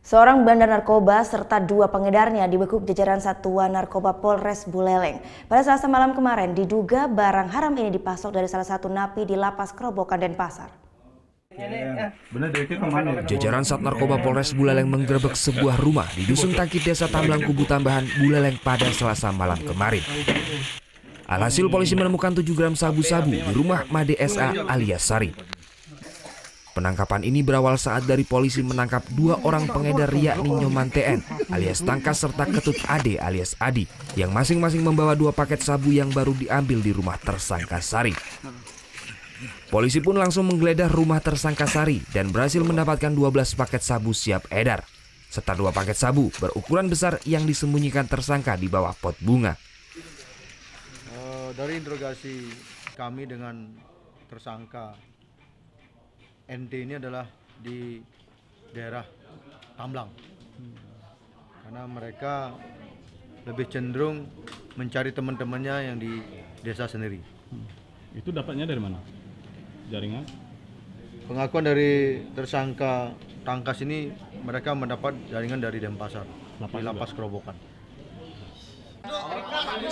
Seorang bandar narkoba serta dua pengedarnya dibekuk jajaran Satuan Narkoba Polres Buleleng. Pada Selasa malam kemarin, diduga barang haram ini dipasok dari salah satu napi di Lapas Kerobokan Denpasar. Jajaran Sat Narkoba Polres Buleleng menggerebek sebuah rumah di Dusun Tangkit, Desa Tamblang, Kubu Tambahan, Buleleng pada Selasa malam kemarin. Alhasil polisi menemukan 7 gram sabu-sabu di rumah Made SA alias Sari. Penangkapan ini berawal saat dari polisi menangkap 2 orang pengedar yakni Nyoman TN alias Tangkas serta Ketut Ade alias Adi yang masing-masing membawa 2 paket sabu yang baru diambil di rumah tersangka Sari. Polisi pun langsung menggeledah rumah tersangka Sari dan berhasil mendapatkan 12 paket sabu siap edar serta 2 paket sabu berukuran besar yang disembunyikan tersangka di bawah pot bunga. Dari interogasi kami dengan tersangka NT ini adalah di daerah Tamblang, karena mereka lebih cenderung mencari teman-temannya yang di desa sendiri. Itu dapatnya dari mana? Jaringan? Pengakuan dari tersangka Tangkas ini, mereka mendapat jaringan dari Denpasar, di Lapas Kerobokan.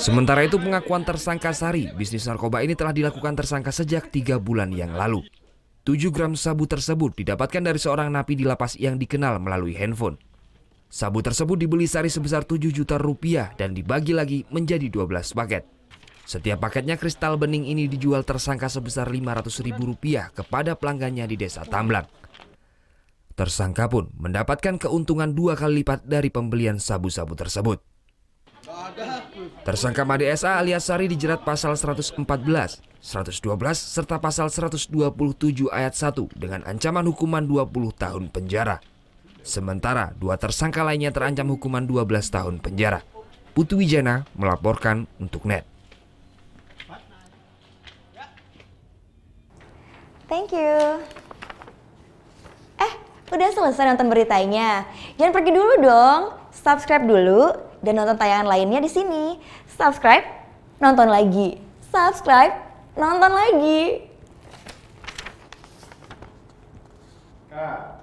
Sementara itu pengakuan tersangka Sari, bisnis narkoba ini telah dilakukan tersangka sejak 3 bulan yang lalu. 7 gram sabu tersebut didapatkan dari seorang napi di lapas yang dikenal melalui handphone. Sabu tersebut dibeli Sari sebesar 7 juta rupiah dan dibagi lagi menjadi 12 paket. Setiap paketnya kristal bening ini dijual tersangka sebesar Rp500.000 kepada pelanggannya di Desa Tamblang. Tersangka pun mendapatkan keuntungan 2 kali lipat dari pembelian sabu-sabu tersebut. Tersangka Made SA alias Sari dijerat pasal 114, 112, serta pasal 127 ayat 1 dengan ancaman hukuman 20 tahun penjara. Sementara 2 tersangka lainnya terancam hukuman 12 tahun penjara. Putu Wijana melaporkan untuk NET. Thank you. Udah selesai nonton beritanya? Jangan pergi dulu dong. Subscribe dulu dan nonton tayangan lainnya di sini. Subscribe, nonton lagi. Subscribe, nonton lagi. Kak.